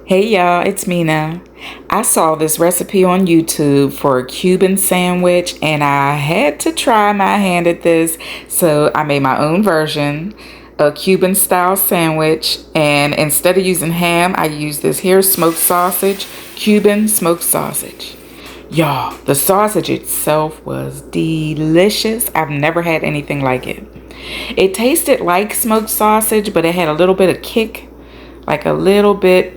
Hey y'all, it's Mina. I saw this recipe on YouTube for a Cuban sandwich and I had to try my hand at this. So I made my own version, a Cuban style sandwich. And instead of using ham, I used this here smoked sausage, Cuban smoked sausage. Y'all, the sausage itself was delicious. I've never had anything like it. It tasted like smoked sausage, but it had a little bit of kick, like a little bit.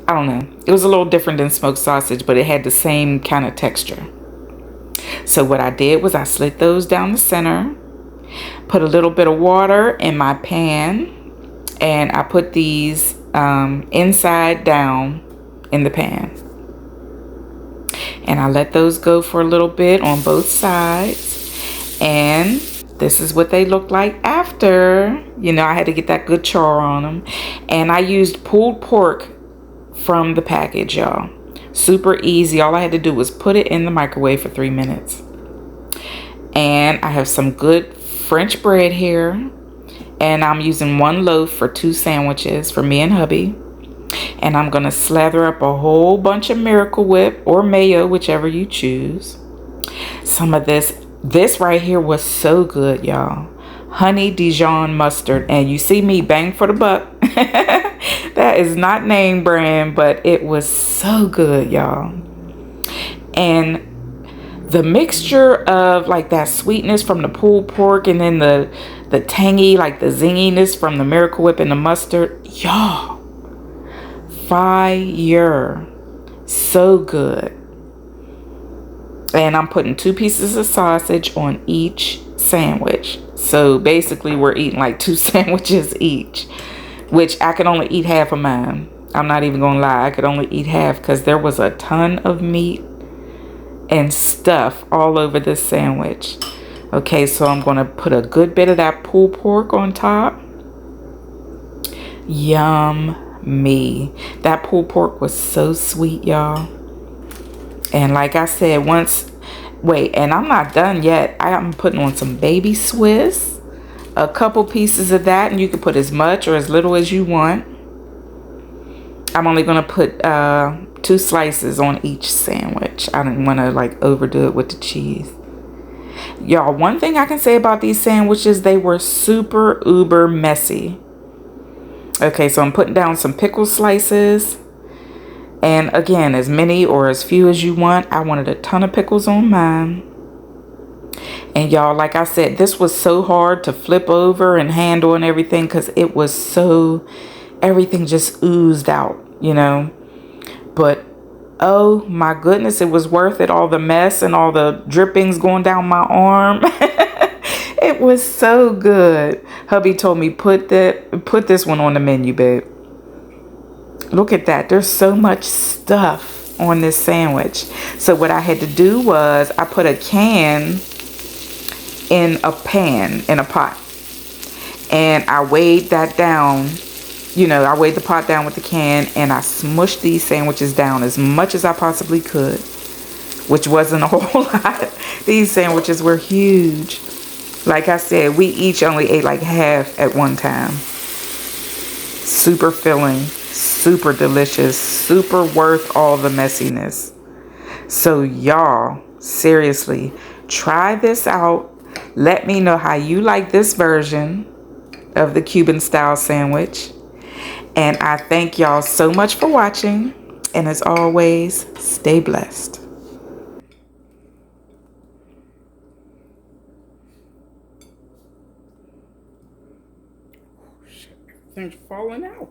I don't know. It was a little different than smoked sausage, but it had the same kind of texture. So what I did was I slit those down the center, put a little bit of water in my pan, and I put these inside down in the pan. And I let those go for a little bit on both sides. And this is what they look like after. You know, I had to get that good char on them. And I used pulled pork from the package, y'all. Super easy. All I had to do was put it in the microwave for 3 minutes. And I have some good French bread here. And I'm using 1 loaf for 2 sandwiches for me and hubby. And I'm going to slather up a whole bunch of Miracle Whip or mayo, whichever you choose. Some of this right here was so good, y'all. Honey Dijon mustard. And you see me bang for the buck. That is not name brand, but it was so good, y'all. And the mixture of like that sweetness from the pulled pork and then the tangy, like the zinginess from the Miracle Whip and the mustard, y'all, fire. So good. And I'm putting 2 pieces of sausage on each sandwich. So basically we're eating like 2 sandwiches each, which I could only eat half of mine. I'm not even gonna lie, I could only eat half because there was a ton of meat and stuff all over this sandwich. Okay, so I'm gonna put a good bit of that pulled pork on top. Yummy. That pulled pork was so sweet, y'all. And like I said, and I'm not done yet. I'm putting on some baby Swiss, a couple pieces of that, and you can put as much or as little as you want. I'm only gonna put 2 slices on each sandwich. I didn't want to like overdo it with the cheese. Y'all, one thing I can say about these sandwiches, they were super uber messy. Okay, so I'm putting down some pickle slices. And again, as many or as few as you want. I wanted a ton of pickles on mine. And y'all, like I said, this was so hard to flip over and handle and everything because it was so, everything just oozed out, you know. But oh my goodness, it was worth it. All the mess and all the drippings going down my arm. It was so good. Hubby told me, put this one on the menu, babe. Look at that. There's so much stuff on this sandwich. So what I had to do was I put a can in a pan, in a pot. And I weighed that down. You know, I weighed the pot down with the can and I smushed these sandwiches down as much as I possibly could, which wasn't a whole lot. These sandwiches were huge. Like I said, we each only ate like half at one time. Super filling, super delicious, super worth all the messiness. So y'all, seriously, try this out. Let me know how you like this version of the Cuban style sandwich. And I thank y'all so much for watching. And as always, stay blessed. Things falling out.